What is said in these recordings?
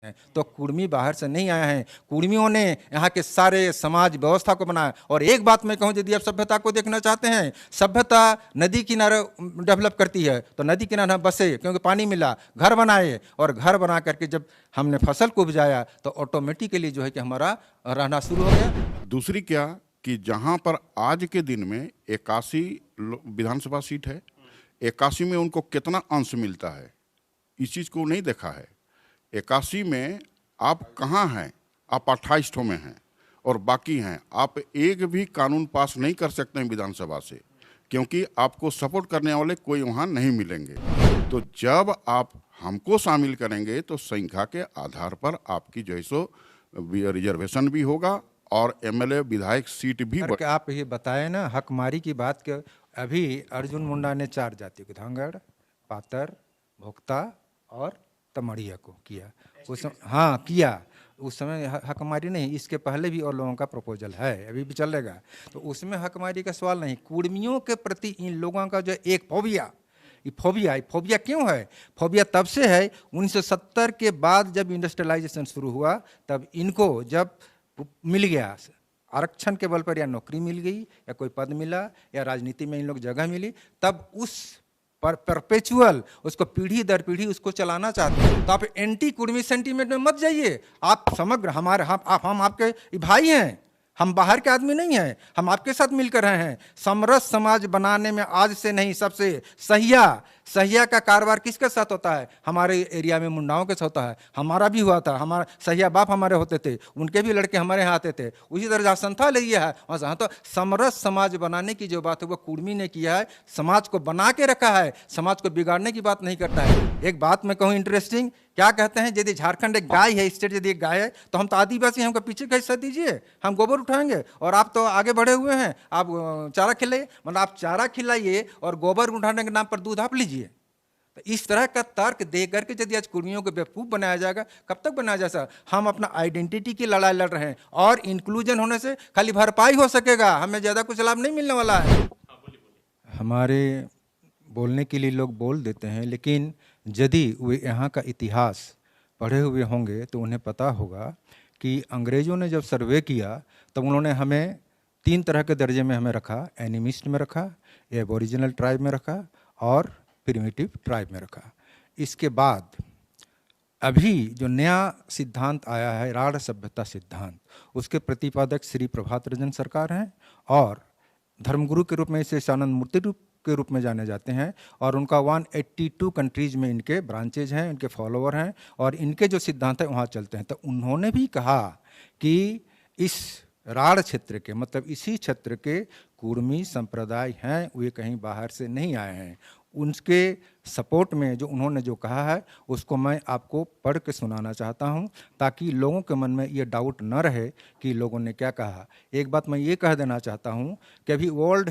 हैं। तो कुर्मी बाहर से नहीं आए हैं, कुर्मियों ने यहाँ के सारे समाज व्यवस्था को बनाया। और एक बात मैं कहूँ, यदि आप सभ्यता को देखना चाहते हैं, सभ्यता नदी किनारे डेवलप करती है, तो नदी किनारे हम बसे क्योंकि पानी मिला, घर बनाए, और घर बना करके जब हमने फसल को उपजाया तो ऑटोमेटिकली जो है कि हमारा रहना शुरू हो गया। दूसरी क्या कि जहां पर आज के दिन में 81 विधानसभा सीट है, 81 में उनको कितना अंश मिलता है इस चीज को नहीं देखा है। 81 में आप कहाँ हैं? आप 28 ठो में हैं और बाकी हैं। आप एक भी कानून पास नहीं कर सकते हैं विधानसभा से, क्योंकि आपको सपोर्ट करने वाले कोई वहाँ नहीं मिलेंगे। तो जब आप हमको शामिल करेंगे तो संख्या के आधार पर आपकी जो है सो रिजर्वेशन भी होगा और एमएलए विधायक सीट भी सर, आप ये बताए ना हकमारी की बात के, अभी अर्जुन मुंडा ने 4 जाति को धांगड़, पातर, भोक्ता और तमड़िया को किया उस हाँ किया। उस समय हकमारी नहीं, इसके पहले भी और लोगों का प्रपोजल है, अभी भी चलेगा। तो उसमें हकमारी का सवाल नहीं। कुर्मियों के प्रति इन लोगों का जो एक फोबिया क्यों है? फोबिया तब से है 1970 के बाद जब इंडस्ट्रियलाइजेशन शुरू हुआ, तब इनको जब मिल गया आरक्षण के बल पर, या नौकरी मिल गई, या कोई पद मिला, या राजनीति में इन लोग जगह मिली, तब उस परपेचुअल उसको पीढ़ी दर पीढ़ी उसको चलाना चाहते हैं। तो आप एंटी कुर्मी सेंटीमेंट में मत जाइए। आप समग्र हमारे हम आपके भाई हैं, हम बाहर के आदमी नहीं हैं, हम आपके साथ मिलकर रहे हैं। समरस समाज बनाने में आज से नहीं, सबसे सहिया का कारोबार किसके साथ होता है? हमारे एरिया में मुंडाओं के साथ होता है। हमारा भी हुआ था, हमारा सहिया बाप हमारे होते थे, उनके भी लड़के हमारे यहाँ आते थे। उसी तरह जहाँ संथा ले लिया है वहाँ तो समरस समाज बनाने की जो बात है वो कुर्मी ने किया है। समाज को बना के रखा है, समाज को बिगाड़ने की बात नहीं करता है। एक बात मैं कहूँ इंटरेस्टिंग, क्या कहते हैं, यदि झारखंड एक गाय है, स्टेट यदि एक गाय है, तो हम तो आदिवासी, हमको पीछे का हिस्सा दीजिए, हम गोबर उठाएंगे। और आप तो आगे बढ़े हुए हैं, आप चारा खिलाइए, मतलब आप चारा खिलाइए और गोबर उठाने के नाम पर दूध आप लीजिए। तो इस तरह का तर्क दे करके यदि आज कुर्मियों को बेवकूफ़ बनाया जाएगा, कब तक बनाया जाएगा? हम अपना आइडेंटिटी की लड़ाई लड़ रहे हैं, और इंक्लूजन होने से खाली भरपाई हो सकेगा, हमें ज़्यादा कुछ लाभ नहीं मिलने वाला है। हमारे बोलने के लिए लोग बोल देते हैं, लेकिन यदि वे यहाँ का इतिहास पढ़े हुए होंगे तो उन्हें पता होगा कि अंग्रेज़ों ने जब सर्वे किया तब उन्होंने हमें 3 तरह के दर्जे में हमें रखा। एनिमिस्ट में रखा, एबोरिजिनल ट्राइब में रखा, और प्रिमिटिव ट्राइब में रखा। इसके बाद अभी जो नया सिद्धांत आया है, राढ़ सभ्यता सिद्धांत, उसके प्रतिपादक श्री प्रभात रंजन सरकार हैं, और धर्मगुरु के रूप में इसे सानंद मूर्ति के रूप में जाने जाते हैं। और उनका 182 कंट्रीज में इनके ब्रांचेज हैं, इनके फॉलोअर हैं, और इनके जो सिद्धांत हैं वहाँ चलते हैं। तो उन्होंने भी कहा कि इस राढ़ क्षेत्र के, मतलब इसी क्षेत्र के कुर्मी संप्रदाय हैं, वे कहीं बाहर से नहीं आए हैं। उनके सपोर्ट में जो उन्होंने जो कहा है उसको मैं आपको पढ़ के सुनाना चाहता हूं, ताकि लोगों के मन में ये डाउट न रहे कि लोगों ने क्या कहा। एक बात मैं ये कह देना चाहता हूं कि अभी वर्ल्ड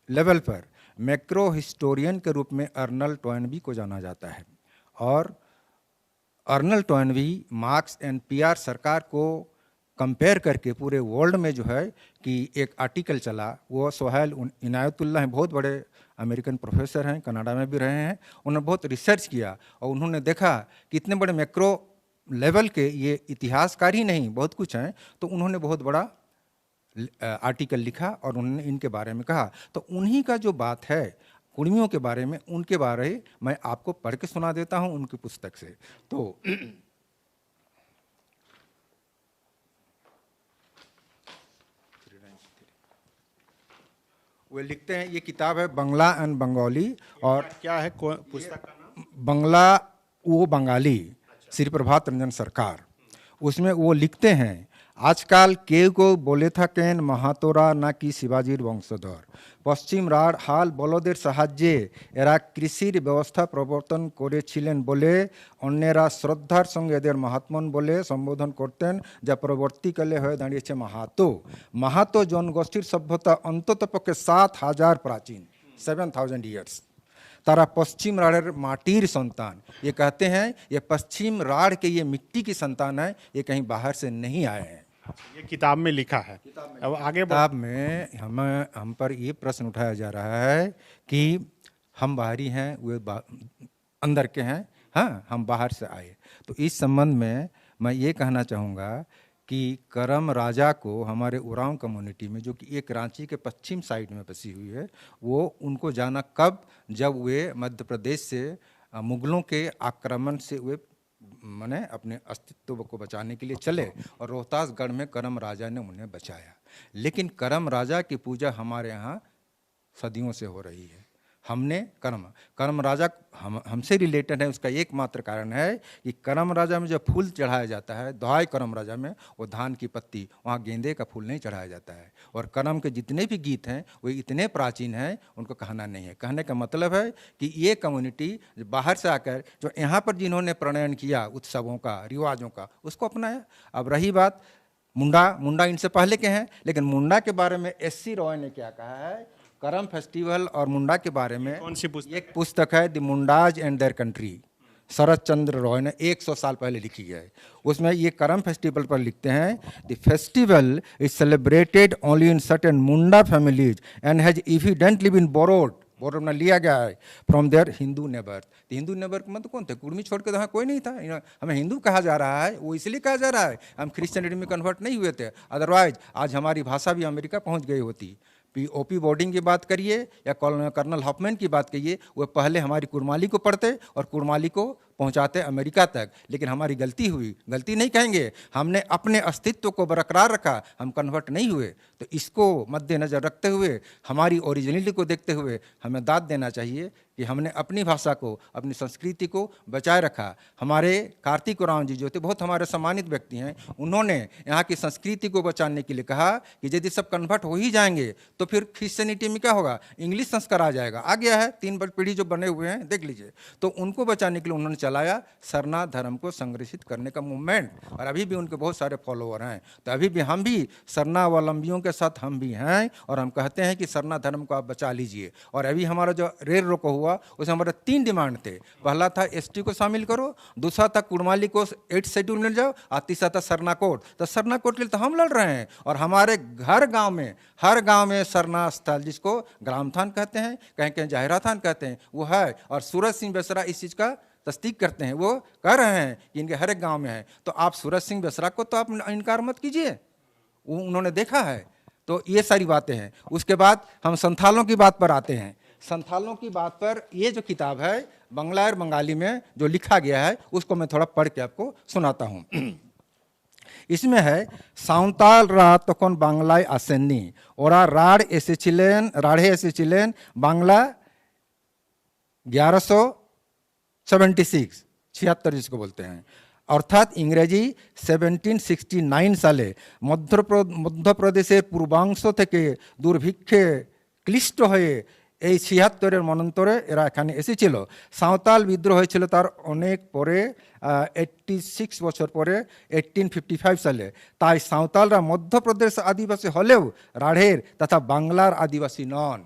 लेवल पर मैक्रो हिस्टोरियन के रूप में अर्नल्ड टॉयनबी को जाना जाता है, और Arnold Toynbee marks and PR सरकार को कंपेयर करके पूरे वर्ल्ड में जो है कि एक आर्टिकल चला, वो सोहेल इनायतुल्लाह हैं, बहुत बड़े अमेरिकन प्रोफेसर हैं, कनाडा में भी रहे हैं। उन्होंने बहुत रिसर्च किया और उन्होंने देखा कि इतने बड़े मैक्रो लेवल के ये इतिहासकार ही नहीं, बहुत कुछ हैं। तो उन्होंने बहुत बड़ा आर्टिकल लिखा और उन्होंने इनके बारे में कहा। तो उन्हीं का जो बात है कुर्मियों के बारे में, उनके बारे में मैं आपको पढ़ के सुना देता हूँ उनकी पुस्तक से। तो वे लिखते हैं, ये किताब है बंगला एंड बंगाली, और क्या है पुस्तक का नाम? बंगला वो बंगाली, श्री प्रभात रंजन सरकार। उसमें वो लिखते हैं, आजकल केव को बोले था केन महातोरा ना कि शिवाजीर वंशधर, पश्चिम राढ़ हाल बलदेर साहाয্যে এরা কৃষির ব্যবস্থা প্রবর্তন করেছিলেন বলে অন্যেরা শ্রদ্ধার সঙ্গে এদের মহাত্মন বলে সম্বোধন করতেন, যা পরবর্তীকালে হয়ে দাঁড়িয়েছে মাহাতো। মাহাতো জনগোষ্ঠীর সভ্যতা অন্ততপক্ষে 7000 प्राचीन, 7000 ईयर्स। तारा पश्चिम राढ़ माटीर संतान, ये कहते हैं ये पश्चिम राढ़ के ये मिट्टी की संतान है, ये कहीं बाहर से नहीं आए हैं। ये किताब में लिखा है। अब आगे किताब में हम पर ये प्रश्न उठाया जा रहा है कि हम बाहरी हैं, वे अंदर के हैं, हाँ हम बाहर से आए। तो इस संबंध में मैं ये कहना चाहूँगा कि करम राजा को हमारे उरांव कम्युनिटी में, जो कि एक रांची के पश्चिम साइड में बसी हुई है, वो उनको जाना कब, जब वे मध्य प्रदेश से मुगलों के आक्रमण से वे माने अपने अस्तित्व को बचाने के लिए चले और रोहतासगढ़ में करम राजा ने उन्हें बचाया। लेकिन करम राजा की पूजा हमारे यहाँ सदियों से हो रही है। हमने करम राजा हमसे रिलेटेड है। उसका एकमात्र कारण है कि करम राजा में जो फूल चढ़ाया जाता है, दोहाई करम राजा में, वो धान की पत्ती, वहाँ गेंदे का फूल नहीं चढ़ाया जाता है। और करम के जितने भी गीत हैं वो इतने प्राचीन हैं, उनको कहना नहीं है। कहने का मतलब है कि ये कम्युनिटी बाहर से आकर जो यहाँ पर जिन्होंने प्रणयन किया उत्सवों का, रिवाजों का, उसको अपनाया। अब रही बात मुंडा इनसे पहले के हैं, लेकिन मुंडा के बारे में एस.सी. रॉय ने क्या कहा है, करम फेस्टिवल और मुंडा के बारे में कौन सी पुस्तक? एक पुस्तक है the Mundas and their country, Sarat Chandra Roy ने 100 साल पहले लिखी है। उसमें ये करम फेस्टिवल पर लिखते हैं, the festival is celebrated only in certain Munda families and has evidently been borrowed में लिया गया है from their Hindu neighbour. Hindu neighbour के मतलब कौन थे? कुर्मी छोड़ के तो हाँ कोई नहीं था। हमें हिंदू कहा जा रहा है, वो इसलिए कहा जा रहा है हम क्रिश्चियनिटी में कन्वर्ट नहीं हुए थे, अदरवाइज आज हमारी भाषा भी अमेरिका पहुंच गई होती। ओपी बोर्डिंग की बात करिए या कर्नल हॉफमैन की बात करिए, वो पहले हमारी कुरमाली को पढ़ते और कुरमाली को पहुंचाते अमेरिका तक। लेकिन हमारी गलती हुई, गलती नहीं कहेंगे, हमने अपने अस्तित्व को बरकरार रखा, हम कन्वर्ट नहीं हुए। तो इसको मद्देनज़र रखते हुए, हमारी ओरिजिनलिटी को देखते हुए हमें दाद देना चाहिए कि हमने अपनी भाषा को, अपनी संस्कृति को बचाए रखा। हमारे कार्तिक उरांव जी जो थे, बहुत हमारे सम्मानित व्यक्ति हैं, उन्होंने यहाँ की संस्कृति को बचाने के लिए कहा कि यदि सब कन्वर्ट हो ही जाएंगे तो फिर क्रिश्चियनिटी में क्या होगा, इंग्लिश संस्कार आ जाएगा। आ गया है, 3 पीढ़ी जो बने हुए हैं, देख लीजिए। तो उनको बचाने के लिए उन्होंने चलाया सरना धर्म को संरक्षित करने का मूवमेंट, और अभी भी उनके बहुत सारे फॉलोअर हैं। तो अभी भी हम भी सरनावलंबियों के साथ हम भी हैं, और हम कहते हैं कि सरना धर्म को आप बचा लीजिए। और अभी हमारा जो रेल रोको हुआ, उसमें हमारे 3 डिमांड थे। पहला था एसटी को शामिल करो, दूसरा था कुड़माली को 8 शेड्यूल मिल जाओ, और तीसरा था सरना कोड। तो सरना कोड के लिए तो हम लड़ रहे हैं, और हमारे हर गांव में सरना स्थल, जिसको ग्राम थान कहते हैं, कहीं कहीं जाहिरा थान कहते हैं, वो है। और सूरज सिंह बेसरा इस चीज़ का तस्दीक करते हैं, वो कह रहे हैं कि इनके हर एक गांव में है। तो आप सूरज सिंह बेसरा को तो आप इनकार मत कीजिए, वो उन्होंने देखा है। तो ये सारी बातें हैं। उसके बाद हम संथालों की बात पर आते हैं। संथालों की बात पर ये जो किताब है बंगला और बंगाली में जो लिखा गया है, उसको मैं थोड़ा पढ़ के आपको सुनाता हूँ। इसमें है, साउंताल रा तखन बांग्लाय आसेननी, ओरा राढ़े एसेছিলেন बांग्ला 1176 जिसको बोलते हैं, अर्थात इंग्रेजी 1769 साले মধ্যপ্রদেশের পূর্বাংশ থেকে দুর্ভিক্ষে ক্লিষ্ট হয়ে এই ৭৬-এর মনন্তরে এরা এখানে এসেছিল। সাঁওতাল বিদ্রোহ হয়েছিল তার অনেক পরে, 86 বছর পরে 1855 সালে। তাই সাঁওতালরা মধ্যপ্রদেশ আদিবাসী হলেও রাঢ়ের তথা বাংলার আদিবাসী নন।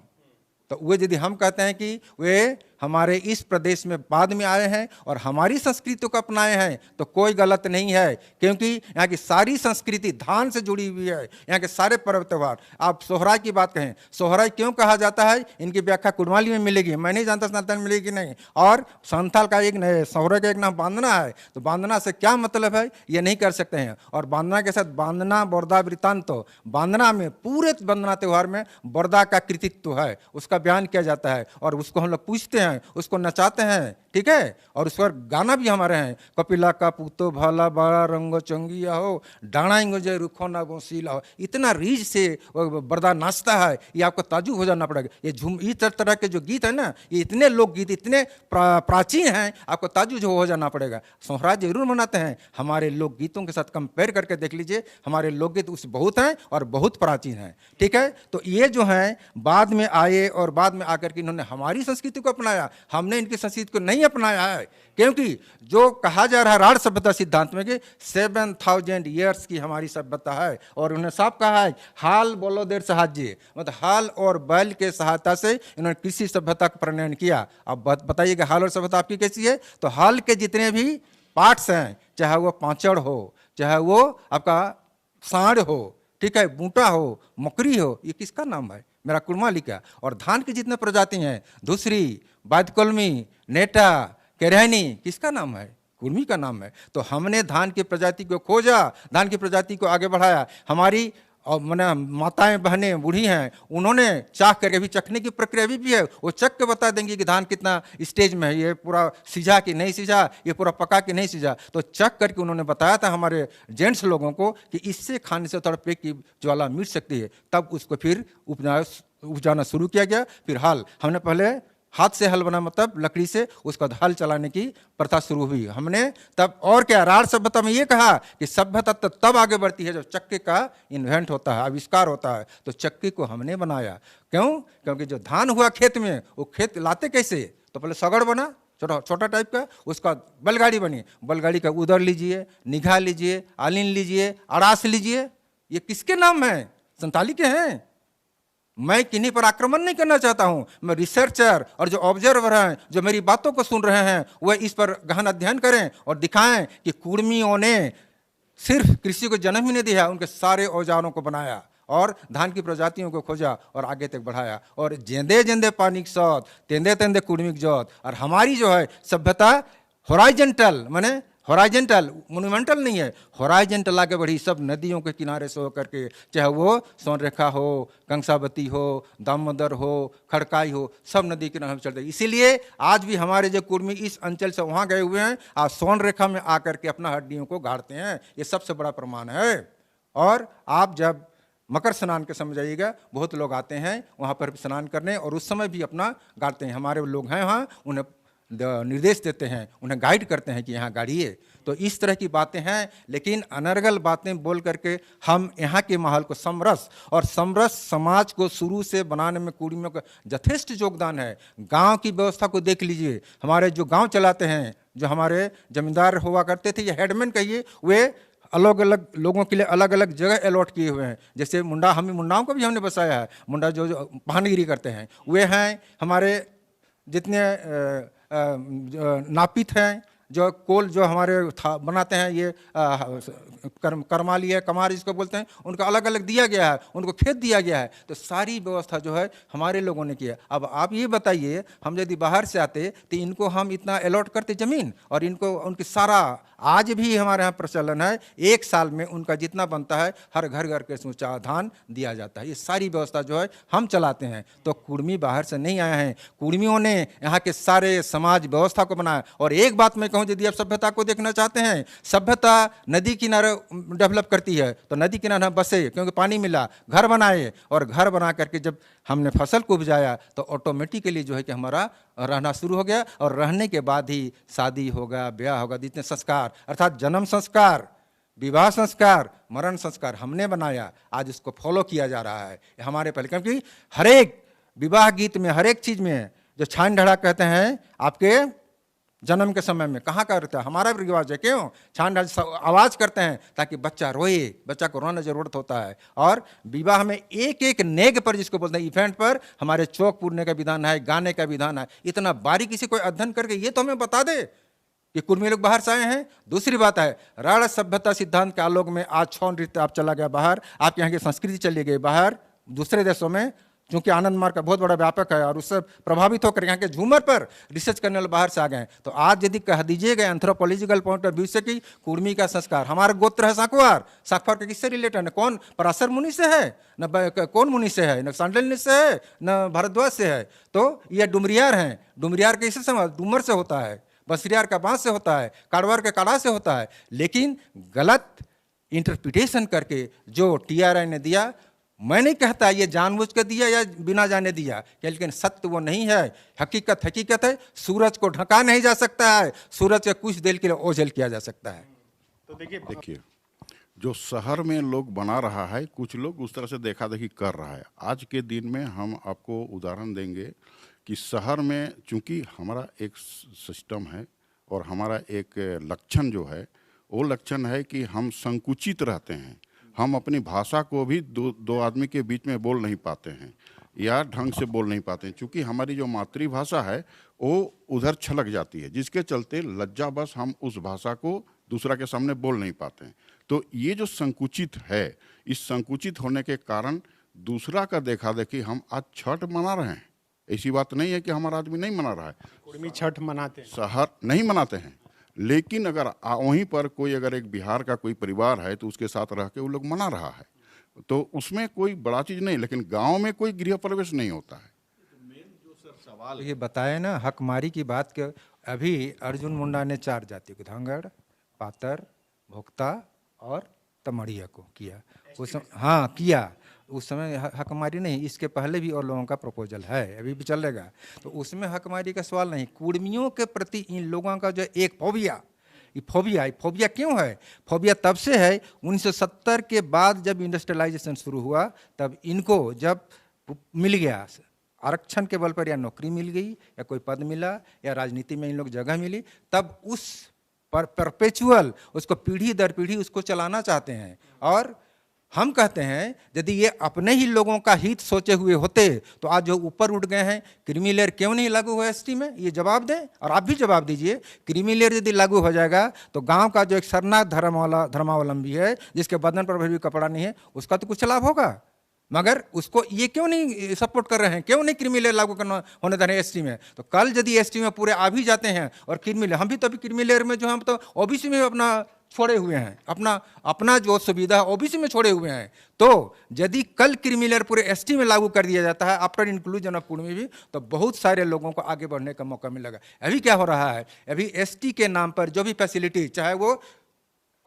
तो वे यदि हम कहते हैं कि वे हमारे इस प्रदेश में बाद में आए हैं और हमारी संस्कृति को अपनाए हैं, तो कोई गलत नहीं है, क्योंकि यहाँ की सारी संस्कृति धान से जुड़ी हुई है। यहाँ के सारे पर्व त्यौहार, आप सोहराय की बात कहें, सोहराय क्यों कहा जाता है, इनकी व्याख्या कुड़माली में मिलेगी, मैं नहीं जानता सनातन में मिलेगी नहीं। और संथाल का एक सोहराय का एक नाम बांदना है, तो बांदना से क्या मतलब है ये नहीं कर सकते हैं। और बांदना के साथ बांदना बोरदा वृत्तांत, तो बांदना में पूरे बांदना त्यौहार में बोरदा का कृतित्व है, उसका बयान किया जाता है, और उसको हम लोग पूछते हैं, उसको नचाते हैं, ठीक है। और उस पर गाना भी हमारे हैं, कपिला का पूतो भला बड़ा रंगो चंगिया हो, डाणाएंगो जय रुखो ना बोसीला हो। इतना रीझ से बरदा नाचता है, ये आपको ताजुब हो जाना पड़ेगा। ये इस तरह के जो गीत है ना, ये इतने लोकगीत इतने प्राचीन हैं, आपको ताजुब हो जाना पड़ेगा। सोहराय जरूर मनाते हैं, हमारे लोकगीतों के साथ कंपेयर करके देख लीजिए, हमारे लोकगीत उस बहुत हैं और बहुत प्राचीन हैं, ठीक है। तो ये जो हैं बाद में आए, और बाद में आकर के इन्होंने हमारी संस्कृति को अपनाया, हमने इनकी संस्कृति को नहीं अपनाया है। क्योंकि जो कहा जा रहा है राढ़ सभ्यता सिद्धांत में कि 7000 ईयर्स की हमारी सभ्यता है, और उन्होंने साफ कहा है हाल बलदेर साहाଯ୍य, मतलब हाल और बैल के सहायता से इन्होंने कृषि सभ्यता का प्रणयन किया। अब बताइएगा हाल और सभ्यता आपकी कैसी है। तो हाल के जितने भी पार्ट्स हैं, चाहे वो पांचड़ हो, चाहे वो आपका सांड हो, ठीक है, बूटा हो, मकरी हो, ये किसका नाम है, मेरा कुड़माली का। और धान की जितने प्रजाति हैं, धुसरी, बादकलमी, नेटा, केरहनी, किसका नाम है, कुर्मी का नाम है। तो हमने धान की प्रजाति को खोजा, धान की प्रजाति को आगे बढ़ाया। हमारी और मैंने माताएं बहनें बूढ़ी हैं, उन्होंने चाख करके, भी चखने की प्रक्रिया भी है, वो चख के बता देंगे कि धान कितना स्टेज में है, ये पूरा सीझा कि नहीं सीझा, ये पूरा पका कि नहीं सीझा। तो चख करके उन्होंने बताया था हमारे जेंट्स लोगों को कि इससे खाने से थोड़ा पेट की ज्वाला मिट सकती है। तब उसको फिर उपजाना शुरू किया गया। फिर हल, हमने पहले हाथ से हल बना, मतलब लकड़ी से उसका हल चलाने की प्रथा शुरू हुई हमने। तब और क्या, राढ़ सभ्यता में ये कहा कि सभ्यता तब आगे बढ़ती है जब चक्के का इन्वेंट होता है, आविष्कार होता है। तो चक्के को हमने बनाया। क्यों? क्योंकि जो धान हुआ खेत में, वो खेत लाते कैसे? तो पहले सगड़ बना छोटा छोटा टाइप का, उसका बैलगाड़ी बनी, बैलगाड़ी का उधर लीजिए, निगाह लीजिए, आलिन लीजिए, अड़ास लीजिए। ये किसके नाम है? संताली के हैं। मैं किन्हीं पर आक्रमण नहीं करना चाहता हूं। मैं रिसर्चर और जो ऑब्जर्वर हैं, जो मेरी बातों को सुन रहे हैं, वह इस पर गहन अध्ययन करें और दिखाएं कि कुर्मियों ने सिर्फ कृषि को जन्म ही नहीं दिया, उनके सारे औजारों को बनाया और धान की प्रजातियों को खोजा और आगे तक बढ़ाया। और जेंदे जेंदे पानी की सौत, तेंदे तेंदे कुर्मी की जोत। और हमारी जो है सभ्यता हॉराइजेंटल, माने हॉराइजेंटल, मोन्यूमेंटल नहीं है, हॉराइजेंटल आगे बढ़ी। सब नदियों के किनारे से होकर के, चाहे वो सोनरेखा हो, कंसावती हो, दामोदर हो, खड़काई हो, सब नदी किनारे में चलते। इसीलिए आज भी हमारे जो कुर्मी इस अंचल से वहाँ गए हुए हैं, आज सोनरेखा में आकर के अपना हड्डियों को गाड़ते हैं। ये सबसे बड़ा प्रमाण है। और आप जब मकर स्नान के समय जाइएगा, बहुत लोग आते हैं वहाँ पर स्नान करने और उस समय भी अपना गाड़ते हैं। हमारे लोग हैं वहाँ, उन्हें निर्देश देते हैं, उन्हें गाइड करते हैं कि यहाँ गाड़िए। तो इस तरह की बातें हैं। लेकिन अनर्गल बातें बोल करके हम यहाँ के माहौल को समरस और समरस समाज को शुरू से बनाने में कुर्मियों का यथेष्ट योगदान है। गांव की व्यवस्था को देख लीजिए, हमारे जो गांव चलाते हैं, जो हमारे जमींदार हुआ करते थे या हेडमैन कहिए, वे अलग अलग लोगों के लिए अलग अलग जगह अलॉट किए हुए हैं। जैसे मुंडा, हम मुंडाओं को भी हमने बसाया है। मुंडा जो पहानगिरी करते हैं, वे हैं हमारे जितने नापित हैं, जो कोल जो हमारे बनाते हैं, ये करमाली है, कमार जिसको बोलते हैं, उनका अलग अलग दिया गया है, उनको खेत दिया गया है। तो सारी व्यवस्था जो है हमारे लोगों ने किया। अब आप ये बताइए, हम यदि बाहर से आते तो इनको हम इतना अलॉट करते ज़मीन, और इनको उनकी सारा, आज भी हमारे यहाँ प्रचलन है, 1 साल में उनका जितना बनता है हर घर घर के सूचा धान दिया जाता है। ये सारी व्यवस्था जो है हम चलाते हैं। तो कुर्मी बाहर से नहीं आए हैं, कुर्मियों ने यहाँ के सारे समाज व्यवस्था को बनाया। और एक बात मैं कहूँ, यदि आप सभ्यता को देखना चाहते हैं, सभ्यता नदी किनारे डेवलप करती है, तो नदी किनारे हम बसे, क्योंकि पानी मिला, घर बनाए, और घर बना करके जब हमने फसल को उपजाया तो ऑटोमेटिकली जो है कि हमारा रहना शुरू हो गया। और रहने के बाद ही शादी होगा, ब्याह होगा, जितने संस्कार, अर्थात जन्म संस्कार, विवाह संस्कार, मरण संस्कार हमने बनाया, आज उसको फॉलो किया जा रहा है हमारे पहले। क्योंकि हर एक विवाह गीत में, हर एक चीज़ में जो छान ढड़ा कहते हैं, आपके जन्म के समय में कहाँ करता है, हमारा भी रिवाज है। क्यों? छान आवाज़ करते हैं ताकि बच्चा रोए, बच्चा को रोना जरूरत होता है। और विवाह में एक एक नेग पर, जिसको बोलते हैं इवेंट पर, हमारे चौक पूरने का विधान है, गाने का विधान है। इतना बारीकी से कोई अध्ययन करके ये तो हमें बता दे कि कुर्मी लोग बाहर से आए हैं। दूसरी बात है, राढ़ सभ्यता सिद्धांत के आलोक में आज छौ नृत्य आप चला गया बाहर, आप यहाँ की संस्कृति चली गई बाहर दूसरे देशों में, क्योंकि आनंद मार्ग का बहुत बड़ा व्यापक है, और उससे प्रभावित होकर यहाँ के झूमर पर रिसर्च करने वाले बाहर से आ गए। तो आज यदि कह दीजिएगा एंथ्रोपोलॉजिकल पॉइंट ऑफ व्यू से कि कुर्मी का संस्कार, हमारा गोत्र है साखवार, साखवार के किससे रिलेटेड है? कौन? पराशर मुनि से है न, कौन मुनि से है? न सांडल्य से है, न भारद्वाज से है। तो ये डुमरियार हैं। डुमरियार कैसे समझ? डूमर से होता है, बसरियार का बांस से होता है, काड़वार के काड़ा से होता है। लेकिन गलत इंटरप्रिटेशन करके जो TRI ने दिया, मैं नहीं कहता ये जानबूझ कर दिया या बिना जाने दिया, लेकिन सत्य वो नहीं है। हकीकत हकीकत है। सूरज को ढका नहीं जा सकता है, सूरज के कुछ देर के लिए ओझल किया जा सकता है। तो देखिए, जो शहर में लोग बना रहा है, कुछ लोग उस तरह से देखा देखी कर रहा है। आज के दिन में हम आपको उदाहरण देंगे कि शहर में चूंकि हमारा एक सिस्टम है और हमारा एक लक्षण जो है, वो लक्षण है कि हम संकुचित रहते हैं। हम अपनी भाषा को भी दो आदमी के बीच में बोल नहीं पाते हैं या ढंग से बोल नहीं पाते हैं, क्योंकि हमारी जो मातृभाषा है वो उधर छलक जाती है, जिसके चलते लज्जावश हम उस भाषा को दूसरा के सामने बोल नहीं पाते हैं। तो ये जो संकुचित है, इस संकुचित होने के कारण दूसरा का देखा देखी हम आज छठ मना रहे हैं। ऐसी बात नहीं है कि हमारा आदमी नहीं मना रहा है, कुर्मी छठ मनाते हैं, शहर नहीं मनाते हैं, लेकिन अगर वहीं पर कोई अगर एक बिहार का कोई परिवार है तो उसके साथ रह के वो लोग मना रहा है, तो उसमें कोई बड़ा चीज़ नहीं। लेकिन गांव में कोई गृह प्रवेश नहीं होता है। तो ये बताए ना हकमारी की बात के अभी अर्जुन मुंडा ने 4 जातियों को धांगड़, पातर, भोक्ता और तमड़िया को किया उस हाँ किया। उस समय हकमारी नहीं, इसके पहले भी और लोगों का प्रपोजल है, अभी भी चलेगा। तो उसमें हकमारी का सवाल नहीं, कुर्मियों के प्रति इन लोगों का जो एक फोबिया क्यों है? फोबिया तब से है 1970 के बाद जब इंडस्ट्रियलाइजेशन शुरू हुआ, तब इनको जब मिल गया आरक्षण के बल पर, या नौकरी मिल गई या कोई पद मिला या राजनीति में इन लोग जगह मिली, तब उस परपेचुअल उसको पीढ़ी दर पीढ़ी उसको चलाना चाहते हैं। और हम कहते हैं यदि ये अपने ही लोगों का हित सोचे हुए होते तो आज जो ऊपर उठ गए हैं, क्रीमी लेयर क्यों नहीं लागू हुआ एसटी में, ये जवाब दें। और आप भी जवाब दीजिए, क्रीमी लेयर यदि लागू हो जाएगा तो गांव का जो एक शरणार्थ धर्मावलंबी है, जिसके बदन पर भी कपड़ा नहीं है, उसका तो कुछ लाभ होगा। मगर उसको ये क्यों नहीं सपोर्ट कर रहे हैं, क्यों नहीं क्रीमी लेयर लागू करना होने दे रहे हैं एसटी में? तो कल यदि एसटी में पूरे आ भी जाते हैं और क्रीमी लेयर, हम भी तो अभी क्रीमी लेयर में जो हम तो ओबीसी में अपना छोड़े हुए हैं, अपना जो सुविधा ओबीसी में छोड़े हुए हैं। तो यदि कल क्रीमी लेयर पूरे एसटी में लागू कर दिया जाता है आफ्टर इंक्लूजन ऑफ कुर्मी भी, तो बहुत सारे लोगों को आगे बढ़ने का मौका मिलेगा। अभी क्या हो रहा है, अभी एसटी के नाम पर जो भी फैसिलिटी, चाहे वो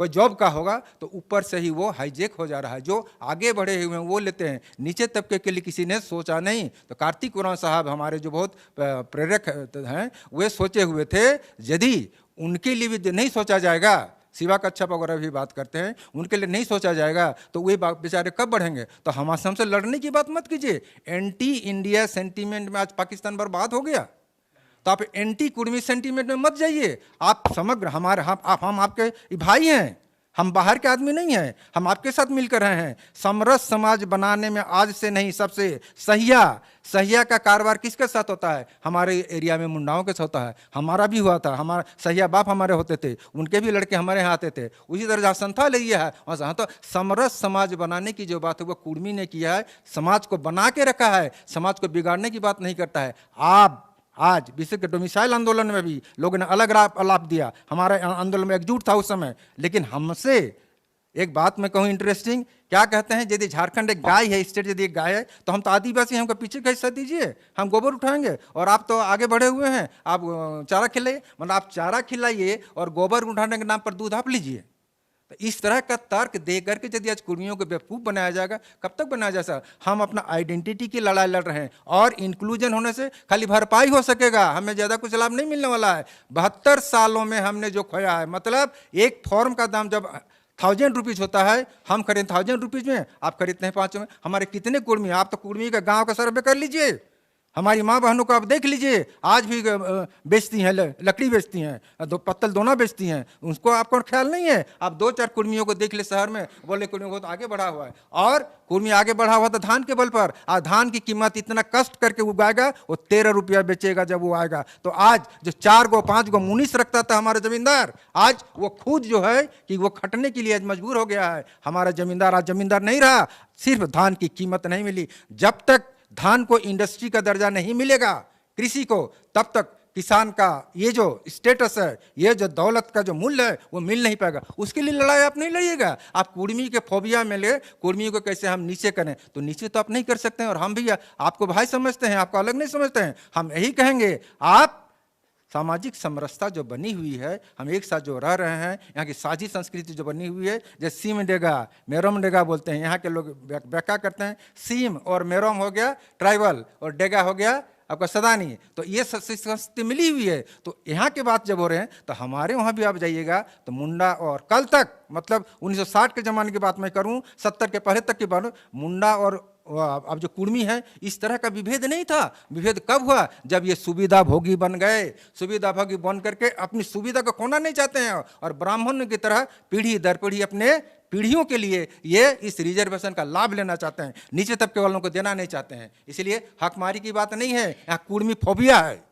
कोई जॉब का होगा, तो ऊपर से ही वो हाईजेक हो जा रहा है। जो आगे बढ़े हुए हैं वो लेते हैं, नीचे तबके के लिए किसी ने सोचा नहीं। तो कार्तिक उरांव साहब हमारे जो बहुत प्रेरक हैं, वे सोचे हुए थे यदि उनके लिए भी नहीं सोचा जाएगा, शिवा कच्छप वगैरह भी बात करते हैं, उनके लिए नहीं सोचा जाएगा तो वे बेचारे कब बढ़ेंगे? तो हमसे लड़ने की बात मत कीजिए। एंटी इंडिया सेंटीमेंट में आज पाकिस्तान बर्बाद हो गया, तो आप एंटी कुर्मी सेंटीमेंट में मत जाइए। आप समग्र हम आपके भाई हैं, हम बाहर के आदमी नहीं हैं, हम आपके साथ मिलकर रहे हैं। समरस समाज बनाने में आज से नहीं, सबसे सहिया का कारोबार किसके साथ होता है? हमारे एरिया में मुंडाओं के साथ होता है, हमारा भी हुआ था। हमारा सहिया बाप हमारे होते थे, उनके भी लड़के हमारे यहाँ आते थे। उसी तरह जहाँ संथा ले लिया है वहाँ तो समरस समाज बनाने की जो बात है वो कुर्मी ने किया है, समाज को बना के रखा है, समाज को बिगाड़ने की बात नहीं करता है। आप आज विश्व के डोमिसाइल आंदोलन में भी लोगों ने अलग लाभ दिया, हमारे आंदोलन में एकजुट था उस समय। लेकिन हमसे एक बात मैं कहूँ इंटरेस्टिंग, क्या कहते हैं, यदि झारखंड एक गाय है, स्टेट यदि एक गाय है, तो हम तो आदिवासी, हमको पीछे का हिस्सा दीजिए, हम गोबर उठाएंगे। और आप तो आगे बढ़े हुए हैं, आप चारा खिलाइए, मतलब आप चारा खिलाइए और गोबर उठाने के नाम पर दूध आप लीजिए। तो इस तरह का तर्क दे करके यदि आज कुर्मियों को बेवकूफ़ बनाया जाएगा, कब तक बनाया जा सकता? हम अपना आइडेंटिटी की लड़ाई लड़ रहे हैं, और इंक्लूजन होने से खाली भरपाई हो सकेगा, हमें ज़्यादा कुछ लाभ नहीं मिलने वाला है। 72 सालों में हमने जो खोया है, मतलब एक फॉर्म का दाम जब 1000 रुपीज़ होता है, हम खरीदते 1000 रुपीज़ में, आप खरीदते हैं 500 में। हमारे कितने कुर्मी, आप तो कुर्मी का गाँव का सर्वे कर लीजिए, हमारी माँ बहनों को आप देख लीजिए, आज भी बेचती हैं, लकड़ी बेचती हैं, पत्तल दोना बेचती हैं, उसको आपको ख्याल नहीं है। आप 2-4 कुर्मियों को देख ले शहर में, बोले कुर्मी बहुत आगे बढ़ा हुआ है। और कुर्मी आगे बढ़ा हुआ था धान के बल पर। आज धान की कीमत इतना कष्ट करके उगाएगा, वो 13 रुपया बेचेगा जब वो आएगा। तो आज जो 4 गो 5 गो मुनीस रखता था हमारा जमींदार, आज वो खुद जो है कि वो खटने के लिए आज मजबूर हो गया है। हमारा जमींदार आज जमींदार नहीं रहा, सिर्फ धान की कीमत नहीं मिली। जब तक धान को इंडस्ट्री का दर्जा नहीं मिलेगा कृषि को, तब तक किसान का ये जो स्टेटस है, ये जो दौलत का जो मूल्य है, वो मिल नहीं पाएगा। उसके लिए लड़ाई आप नहीं लड़िएगा। आप कुर्मी के फोबिया में ले, कुर्मी को कैसे हम नीचे करें, तो नीचे तो आप नहीं कर सकते हैं। और हम भी आपको भाई समझते हैं, आपको अलग नहीं समझते हैं। हम यही कहेंगे, आप सामाजिक समरसता जो बनी हुई है, हम एक साथ जो रह रहे हैं, यहाँ की साझी संस्कृति जो बनी हुई है, जैसे सीम डेगा मेरोम डेगा बोलते हैं, यहाँ के लोग व्याख्या करते हैं, सीम और मेरोम हो गया ट्राइबल, और डेगा हो गया आपका सदानी। तो ये संस्कृति मिली हुई है। तो यहाँ के बात जब हो रहे हैं, तो हमारे वहाँ भी आप जाइएगा तो मुंडा, और कल तक मतलब 1960 के ज़माने की बात मैं करूँ, 70 के पहले तक की बात, मुंडा और अब जो कुर्मी है, इस तरह का विभेद नहीं था। विभेद कब हुआ? जब ये सुविधा भोगी बन गए। सुविधा भोगी बन करके अपनी सुविधा को खोना नहीं चाहते हैं, और ब्राह्मण की तरह पीढ़ी दर पीढ़ी अपने पीढ़ियों के लिए ये इस रिजर्वेशन का लाभ लेना चाहते हैं, नीचे तबके वालों को देना नहीं चाहते हैं। इसलिए हकमारी की बात नहीं है, यहाँ कुर्मी फोबिया है।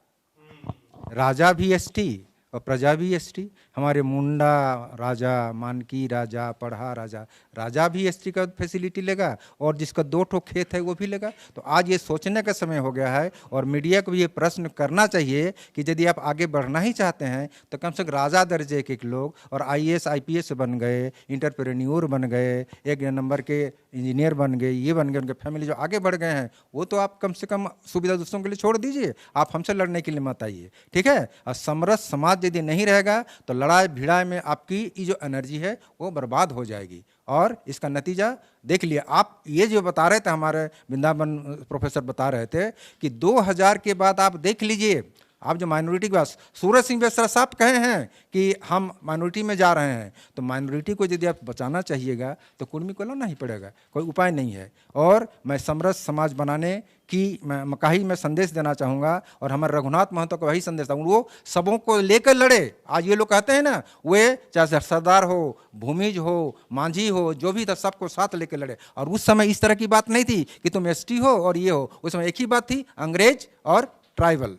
राजा भी एसटी, और प्रजा भी एसटी। हमारे मुंडा राजा, मानकी राजा, पढ़ा राजा, राजा भी एसटी का फैसिलिटी लेगा और जिसका 2 ठो खेत है वो भी लेगा। तो आज ये सोचने का समय हो गया है और मीडिया को भी ये प्रश्न करना चाहिए कि यदि आप आगे बढ़ना ही चाहते हैं तो कम से कम राजा दर्जे के लोग और IAS IPS बन गए, इंटरप्रेन्योर बन गए, 1 नंबर के इंजीनियर बन गए, ये बन गए, उनके फैमिली जो आगे बढ़ गए हैं वो तो आप कम से कम सुविधा दूसरों के लिए छोड़ दीजिए, आप हमसे लड़ने के लिए मत आइए, ठीक है। और समरस समाज यदि नहीं रहेगा तो लड़ाई भिड़ाई में आपकी ये जो एनर्जी है वो बर्बाद हो जाएगी। और इसका नतीजा देख लिए आप, ये जो बता रहे थे हमारे वृंदावन प्रोफेसर बता रहे थे कि 2000 के बाद आप देख लीजिए, आप जो माइनॉरिटी के पास, सूरज सिंह बेसरा साहब कहे हैं कि हम माइनॉरिटी में जा रहे हैं, तो माइनॉरिटी को यदि आप बचाना चाहिएगा तो कुर्मी को लाना ही पड़ेगा, कोई उपाय नहीं है। और मैं समरस समाज बनाने की मैं संदेश देना चाहूँगा और हमारे रघुनाथ महतो को वही संदेश दूँ, वो सबों को लेकर लड़े। आज ये लोग कहते हैं ना, वे चाहे सरदार हो, भूमिज हो, मांझी हो, जो भी था सबको साथ लेकर लड़े। और उस समय इस तरह की बात नहीं थी कि तुम ST हो और ये हो, उस समय एक ही बात थी, अंग्रेज और ट्राइबल,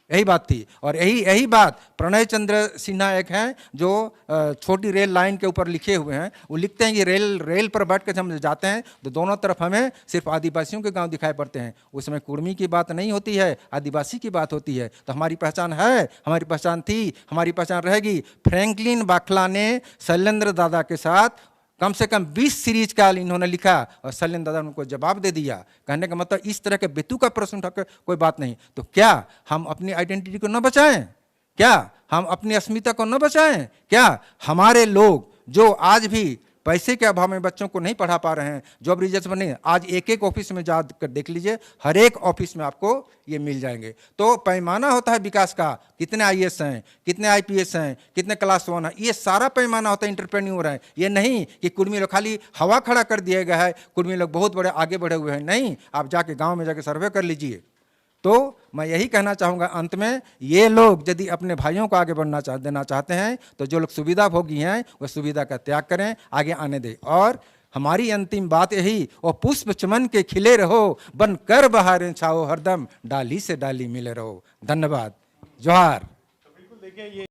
यही बात थी। और यही बात प्रणय चंद्र सिन्हा एक हैं जो छोटी रेल लाइन के ऊपर लिखे हुए हैं, वो लिखते हैं कि रेल पर बैठ कर हम जाते हैं तो दोनों तरफ हमें सिर्फ आदिवासियों के गांव दिखाई पड़ते हैं। उसमें कुर्मी की बात नहीं होती है, आदिवासी की बात होती है। तो हमारी पहचान है, हमारी पहचान थी, हमारी पहचान रहेगी। फ्रैंकलिन बाखला ने शैलेंद्र दादा के साथ कम से कम 20 सीरीज का इन्होंने लिखा और शैलेंद्र दादा ने उनको जवाब दे दिया। कहने का मतलब इस तरह के बेतु का प्रश्न उठा कर कोई बात नहीं। तो क्या हम अपनी आइडेंटिटी को न बचाएं? क्या हम अपनी अस्मिता को न बचाएं? क्या हमारे लोग जो आज भी पैसे के अभाव में बच्चों को नहीं पढ़ा पा रहे हैं, जॉब रिजल्ट बने, आज एक ऑफिस में जाकर देख लीजिए, हर एक ऑफिस में आपको ये मिल जाएंगे। तो पैमाना होता है विकास का, कितने IAS हैं, कितने IPS हैं, कितने क्लास 1 है, ये सारा पैमाना होता है एंटरप्रेन्योर है। ये नहीं कि कुर्मी लोग खाली हवा खड़ा कर दिया गया है, कुर्मी लोग बहुत बड़े आगे बढ़े हुए हैं, नहीं। आप जाके गाँव में जाके सर्वे कर लीजिए। तो मैं यही कहना चाहूँगा अंत में, ये लोग यदि अपने भाइयों को आगे बढ़ना देना चाहते हैं तो जो लोग सुविधा भोगी हैं वह सुविधा का त्याग करें, आगे आने दें। और हमारी अंतिम बात यही, वो पुष्प चमन के खिले रहो, बन कर बहारें छाओ हरदम, डाली से डाली मिले रहो। धन्यवाद, जोहार। बिल्कुल देखिए ये